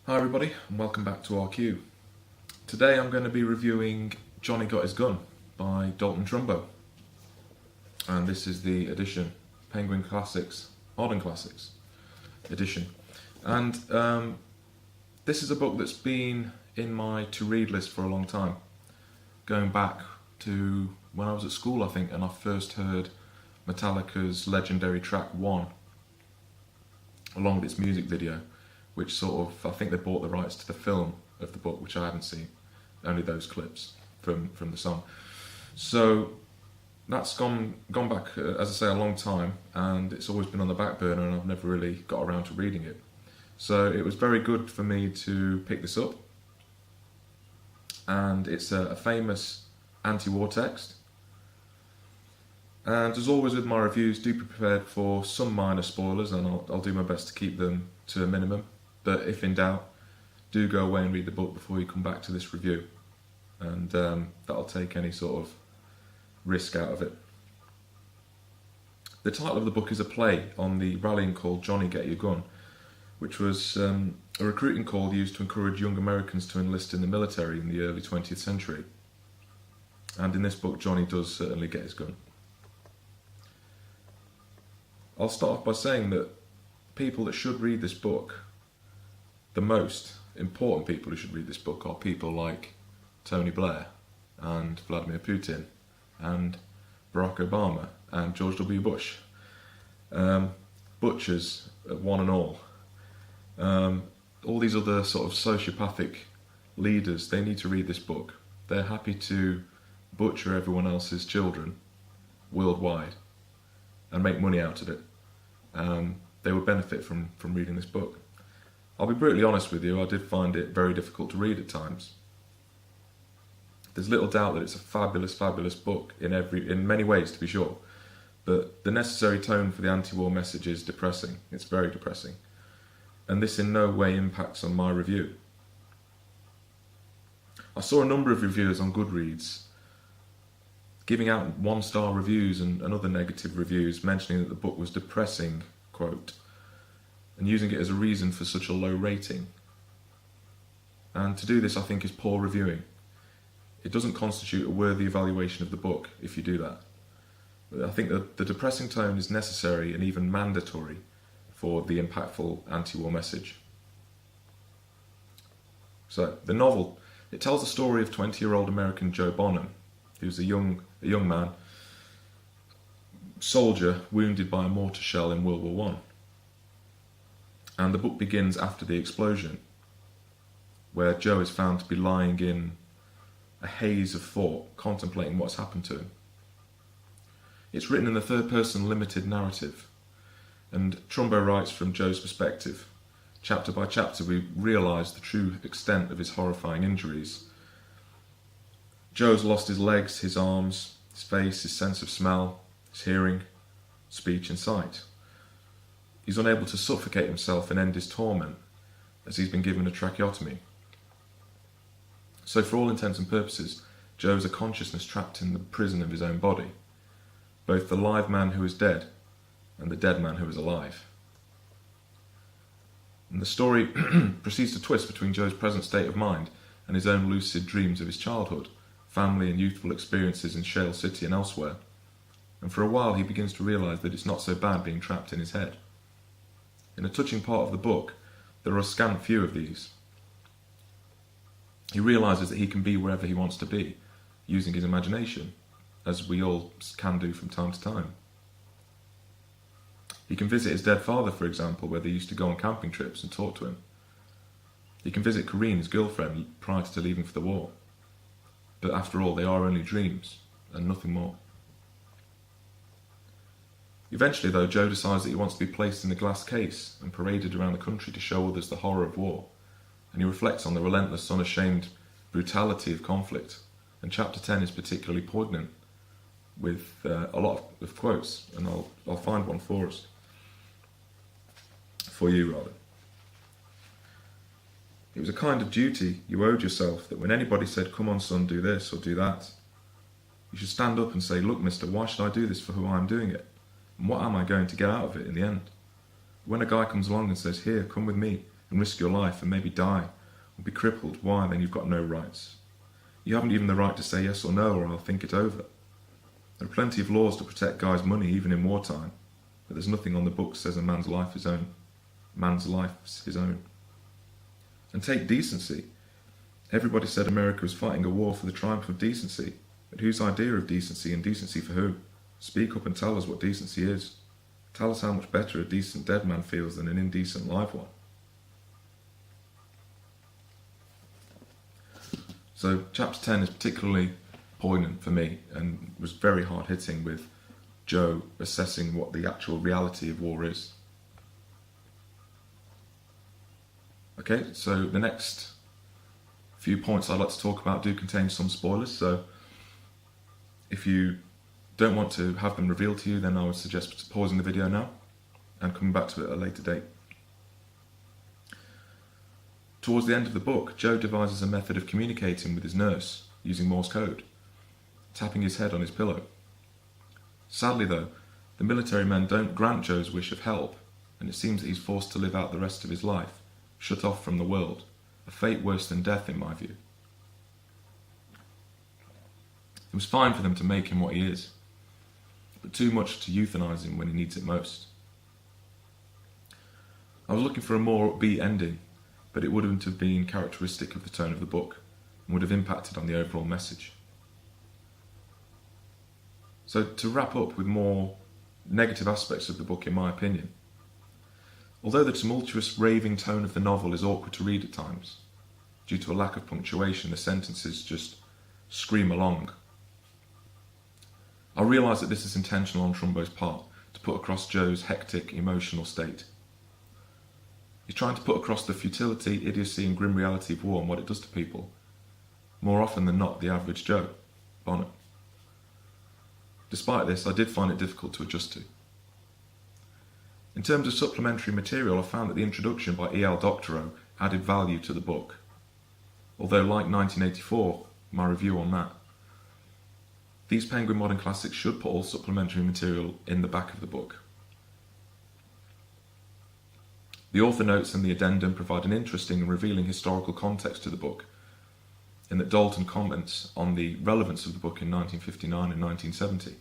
Hi everybody and welcome back to RQ. Today I'm going to be reviewing Johnny Got His Gun by Dalton Trumbo, and this is the edition, Penguin Classics, Modern Classics edition. And this is a book that's been in my to-read list for a long time, going back to when I was at school I think, and I first heard Metallica's legendary track 1 along with its music video, which sort of, I think they bought the rights to the film of the book, which I hadn't seen, only those clips from the song. So that's gone back, as I say, a long time, and it's always been on the back burner and I've never really got around to reading it. So it was very good for me to pick this up, and it's a famous anti-war text. And as always with my reviews, do be prepared for some minor spoilers, and I'll do my best to keep them to a minimum. But if in doubt, do go away and read the book before you come back to this review, and that'll take any sort of risk out of it. The title of the book is a play on the rallying call Johnny Get Your Gun, which was a recruiting call used to encourage young Americans to enlist in the military in the early 20th century. And in this book, Johnny does certainly get his gun. I'll start off by saying that people that should read this book, the most important people who should read this book, are people like Tony Blair and Vladimir Putin and Barack Obama and George W. Bush. Butchers, one and all. All these other sort of sociopathic leaders, they need to read this book. They're happy to butcher everyone else's children worldwide and make money out of it. They would benefit from reading this book. I'll be brutally honest with you, I did find it very difficult to read at times. There's little doubt that it's a fabulous, fabulous book in many ways, to be sure, but the necessary tone for the anti-war message is depressing. It's very depressing, and this in no way impacts on my review. I saw a number of reviewers on Goodreads giving out 1-star reviews and other negative reviews, mentioning that the book was depressing, quote, and using it as a reason for such a low rating. And to do this, I think, is poor reviewing. It doesn't constitute a worthy evaluation of the book if you do that. I think that the depressing tone is necessary and even mandatory for the impactful anti-war message. So, the novel, it tells the story of 20-year-old American Joe Bonham, who's a young man, soldier wounded by a mortar shell in World War I. And the book begins after the explosion, where Joe is found to be lying in a haze of thought, contemplating what's happened to him. It's written in the third-person limited narrative, and Trumbo writes from Joe's perspective. Chapter by chapter, we realise the true extent of his horrifying injuries. Joe's lost his legs, his arms, his face, his sense of smell, his hearing, speech and sight. He's unable to suffocate himself and end his torment, as he's been given a tracheotomy. So for all intents and purposes, Joe is a consciousness trapped in the prison of his own body, both the live man who is dead and the dead man who is alive. And the story proceeds to twist between Joe's present state of mind and his own lucid dreams of his childhood, family and youthful experiences in Shale City and elsewhere. And for a while he begins to realise that it's not so bad being trapped in his head. In a touching part of the book, there are a scant few of these. He realises that he can be wherever he wants to be, using his imagination, as we all can do from time to time. He can visit his dead father, for example, where they used to go on camping trips and talk to him. He can visit Corinne, his girlfriend, prior to leaving for the war. But after all, they are only dreams, and nothing more. Eventually, though, Joe decides that he wants to be placed in a glass case and paraded around the country to show others the horror of war, and he reflects on the relentless, unashamed brutality of conflict. And chapter 10 is particularly poignant, with a lot of quotes, and I'll find one for us. For you, rather. It was a kind of duty you owed yourself, that when anybody said, "Come on son, do this or do that," you should stand up and say, "Look mister, why should I do this for who I'm doing it? And what am I going to get out of it in the end?" When a guy comes along and says, "Here, come with me and risk your life and maybe die or be crippled, why then you've got no rights. You haven't even the right to say yes or no, or I'll think it over. There are plenty of laws to protect guys' money even in wartime, but there's nothing on the book that says a man's life is own. Man's life's his own. And take decency. Everybody said America was fighting a war for the triumph of decency. But whose idea of decency, and decency for who? Speak up and tell us what decency is. Tell us how much better a decent dead man feels than an indecent live one. So chapter 10 is particularly poignant for me and was very hard hitting with Joe assessing what the actual reality of war is. Okay, so the next few points I'd like to talk about do contain some spoilers, so if you don't want to have them revealed to you, then I would suggest pausing the video now and coming back to it at a later date. Towards the end of the book, Joe devises a method of communicating with his nurse using Morse code, tapping his head on his pillow. Sadly though, the military men don't grant Joe's wish of help, and it seems that he's forced to live out the rest of his life, shut off from the world, a fate worse than death in my view. It was fine for them to make him what he is, but too much to euthanize him when he needs it most. I was looking for a more upbeat ending, but it wouldn't have been characteristic of the tone of the book, and would have impacted on the overall message. So to wrap up with more negative aspects of the book in my opinion, although the tumultuous, raving tone of the novel is awkward to read at times, due to a lack of punctuation, the sentences just scream along. I realise that this is intentional on Trumbo's part, to put across Joe's hectic, emotional state. He's trying to put across the futility, idiocy and grim reality of war and what it does to people, more often than not the average Joe, Bonnet. Despite this, I did find it difficult to adjust to. In terms of supplementary material, I found that the introduction by E.L. Doctorow added value to the book, although like 1984, my review on that, these Penguin Modern Classics should put all supplementary material in the back of the book. The author notes and the addendum provide an interesting and revealing historical context to the book, in that Dalton comments on the relevance of the book in 1959 and 1970.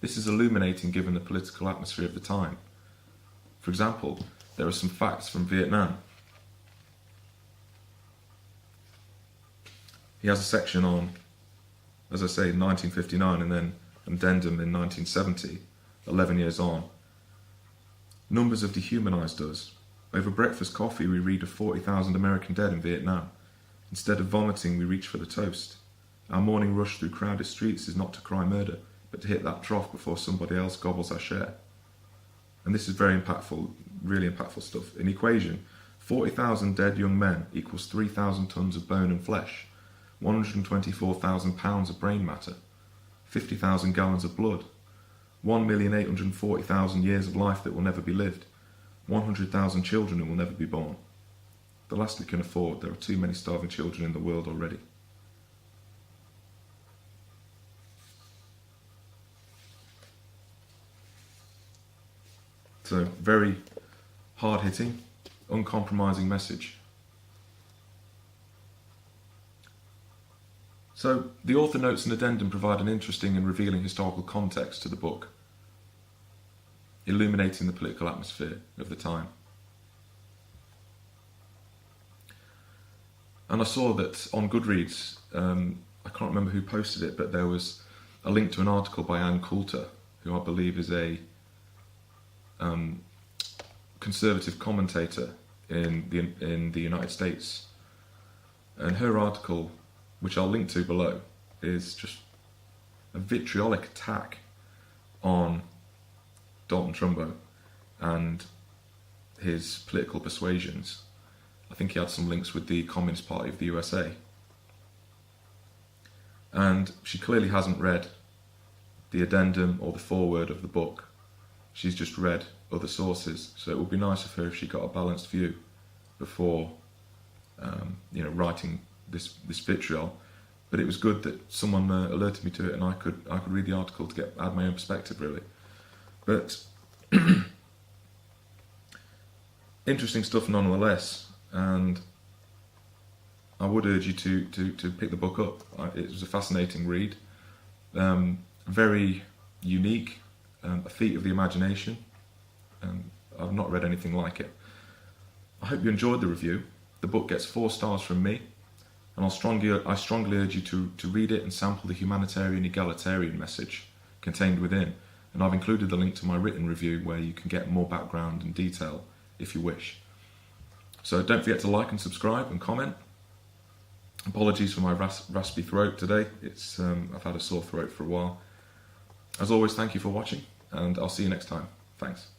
This is illuminating given the political atmosphere of the time. For example, there are some facts from Vietnam. He has a section on, as I say, 1959 and then an addendum in 1970, 11 years on. Numbers have dehumanized us. Over breakfast coffee we read of 40,000 American dead in Vietnam. Instead of vomiting we reach for the toast. Our morning rush through crowded streets is not to cry murder, but to hit that trough before somebody else gobbles our share. And this is very impactful, really impactful stuff. In equation, 40,000 dead young men equals 3,000 tons of bone and flesh, 124,000 pounds of brain matter, 50,000 gallons of blood, 1,840,000 years of life that will never be lived, 100,000 children who will never be born. The last we can afford. There are too many starving children in the world already. So, very hard-hitting, uncompromising message. So, the author notes and addendum provide an interesting and revealing historical context to the book, illuminating the political atmosphere of the time. And I saw that on Goodreads, I can't remember who posted it, but there was a link to an article by Ann Coulter, who I believe is a conservative commentator in the United States. And her article, which I'll link to below, is just a vitriolic attack on Dalton Trumbo and his political persuasions. I think he had some links with the Communist Party of the USA. And she clearly hasn't read the addendum or the foreword of the book. She's just read other sources. So it would be nice of her if she got a balanced view before writing this vitriol. But it was good that someone alerted me to it, and I could read the article to add my own perspective, really. But interesting stuff nonetheless, and I would urge you to pick the book up. It was a fascinating read, very unique, a feat of the imagination. I've not read anything like it. I hope you enjoyed the review. The book gets 4 stars from me, and I strongly urge you to read it and sample the humanitarian egalitarian message contained within. And I've included the link to my written review where you can get more background and detail if you wish. So don't forget to like and subscribe and comment. Apologies for my raspy throat today. I've had a sore throat for a while. As always, thank you for watching, and I'll see you next time. Thanks.